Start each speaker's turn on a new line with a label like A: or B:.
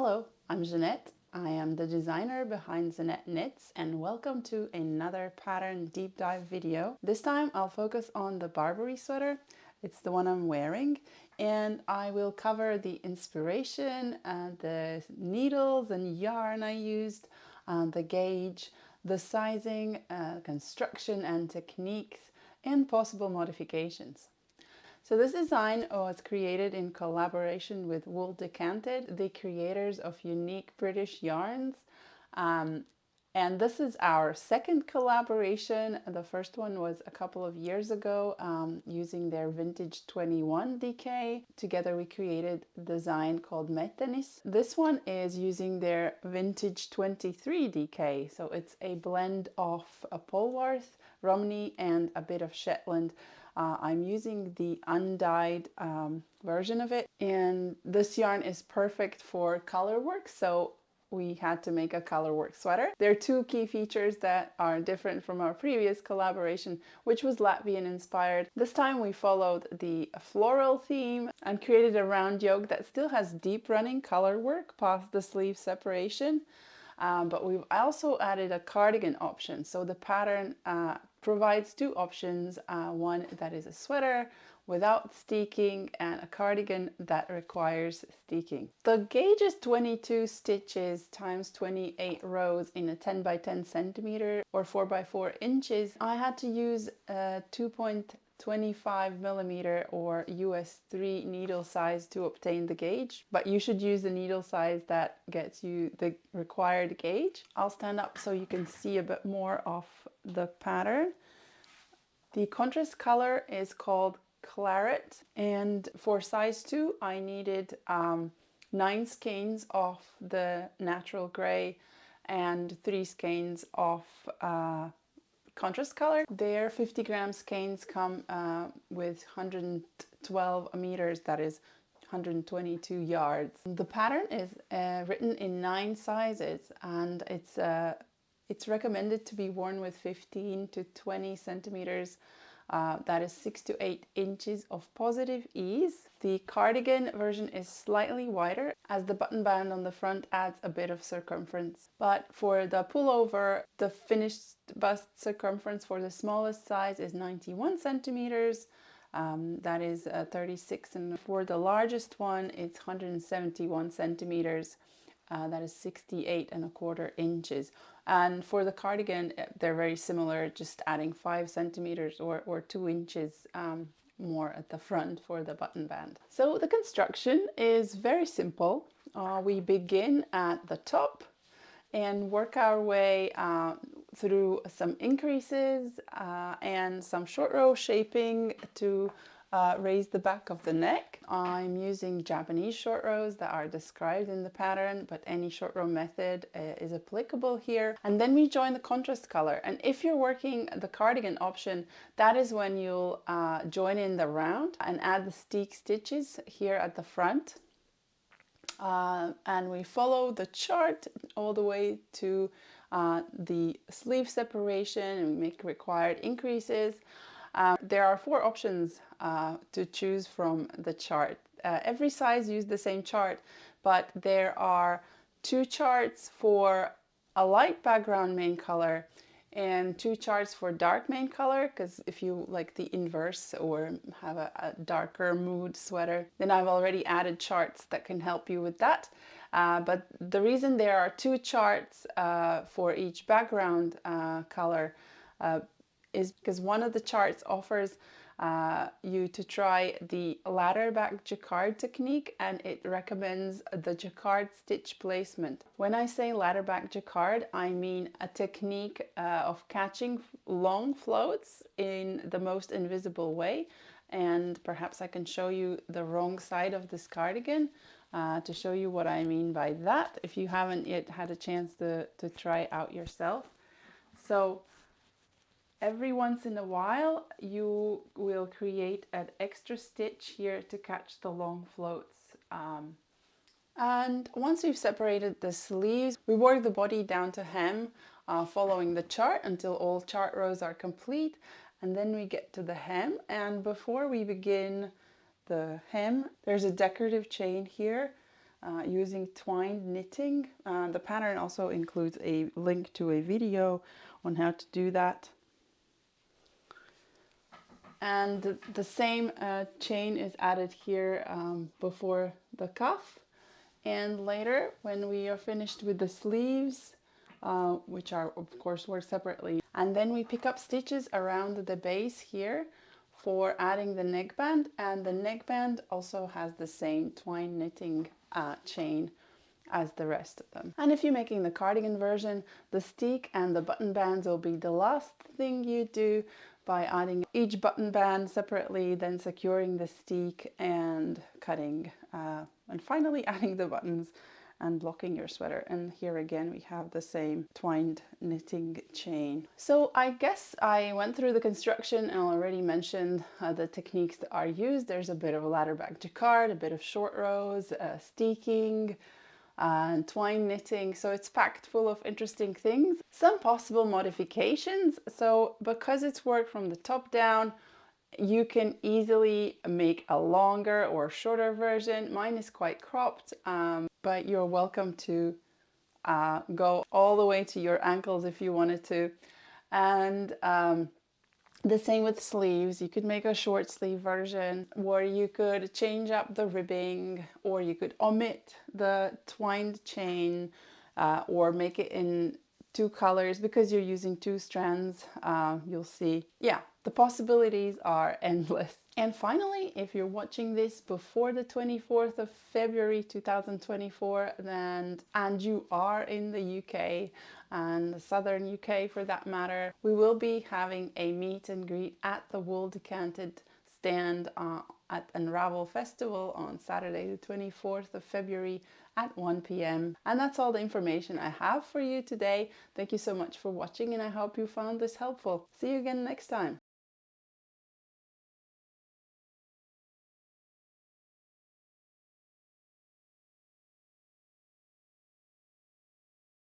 A: Hello, I'm Zanete. I am the designer behind Zanete Knits, and welcome to another pattern deep dive video. This time I'll focus on the Barberry sweater. It's the one I'm wearing, and I will cover the inspiration, the needles and yarn I used, the gauge, the sizing, construction and techniques, and possible modifications. So this design was created in collaboration with Wool Decanted, the creators of unique British yarns. And this is our second collaboration. The first one was a couple of years ago using their vintage 21 DK. Together we created a design called hardiness. This one is using their vintage 23 DK. So it's a blend of a Polwarth, Romney and a bit of Shetland. I'm using the undyed version of it, and this yarn is perfect for color work, so we had to make a color work sweater. There are two key features that are different from our previous collaboration, which was Latvian inspired. This time we followed the floral theme and created a round yoke that still has deep running color work past the sleeve separation. But we've also added a cardigan option. So the pattern provides two options, one that is a sweater without steeking and a cardigan that requires steeking. The gauge is 22 stitches times 28 rows in a 10 by 10 centimeter or 4 by 4 inches. I had to use a 2.25 millimeter or US 3 needle size to obtain the gauge, but you should use the needle size that gets you the required gauge. I'll stand up so you can see a bit more of the pattern. The contrast color is called Claret, and for size 2 I needed 9 skeins of the natural gray and 3 skeins of contrast color. Their 50 gram skeins come with 112 meters, that is 122 yards. The pattern is written in 9 sizes, and it's recommended to be worn with 15 to 20 centimeters. That is 6 to 8 inches of positive ease. The cardigan version is slightly wider as the button band on the front adds a bit of circumference. But for the pullover, the finished bust circumference for the smallest size is 91 centimeters. That is 36, and for the largest one it's 171 centimeters. That is 68.25 inches. And for the cardigan, they're very similar, just adding 5 centimeters or 2 inches more at the front for the button band. So the construction is very simple. We begin at the top and work our way through some increases and some short row shaping to raise the back of the neck. I'm using Japanese short rows that are described in the pattern, but any short row method is applicable here. And then we join the contrast color. And if you're working the cardigan option, that is when you'll join in the round and add the steek stitches here at the front. And we follow the chart all the way to the sleeve separation and make required increases. There are 4 options to choose from the chart. Every size used the same chart, but there are 2 charts for a light background main color and 2 charts for dark main color, because if you like the inverse or have a darker mood sweater, then I've already added charts that can help you with that. But the reason there are 2 charts for each background color is because one of the charts offers you to try the ladderback jacquard technique, and it recommends the jacquard stitch placement. When I say ladderback jacquard, I mean a technique of catching long floats in the most invisible way. And perhaps I can show you the wrong side of this cardigan to show you what I mean by that, if you haven't yet had a chance to try it out yourself. So every once in a while you will create an extra stitch here to catch the long floats. And once we've separated the sleeves, we work the body down to hem, following the chart until all chart rows are complete. And then we get to the hem, and before we begin the hem, there's a decorative chain here using twined knitting. The pattern also includes a link to a video on how to do that. And the same chain is added here before the cuff. And later, when we are finished with the sleeves, which are of course worked separately, and then we pick up stitches around the base here for adding the neckband, and the neckband also has the same twine knitting chain as the rest of them. And if you're making the cardigan version, the steek and the button bands will be the last thing you do, by adding each button band separately, then securing the steek and cutting, and finally adding the buttons and blocking your sweater. And here again we have the same twined knitting chain. So I guess I went through the construction and already mentioned the techniques that are used. There's a bit of a ladderback jacquard, a bit of short rows, steeking, and twine knitting, so it's packed full of interesting things. Some possible modifications, so because it's worked from the top down, you can easily make a longer or shorter version. Mine is quite cropped, but you're welcome to go all the way to your ankles if you wanted to. And the same with sleeves. You could make a short sleeve version, or you could change up the ribbing, or you could omit the twined chain, or make it in two colors because you're using two strands. You'll see, yeah, the possibilities are endless. And finally, if you're watching this before the 24th of February 2024, and you are in the UK, and the southern UK for that matter, we will be having a meet and greet at the Wool Decanted stand at Unravel Festival on Saturday the 24th of February at 1 p.m. And that's all the information I have for you today. Thank you so much for watching, and I hope you found this helpful. See you again next time.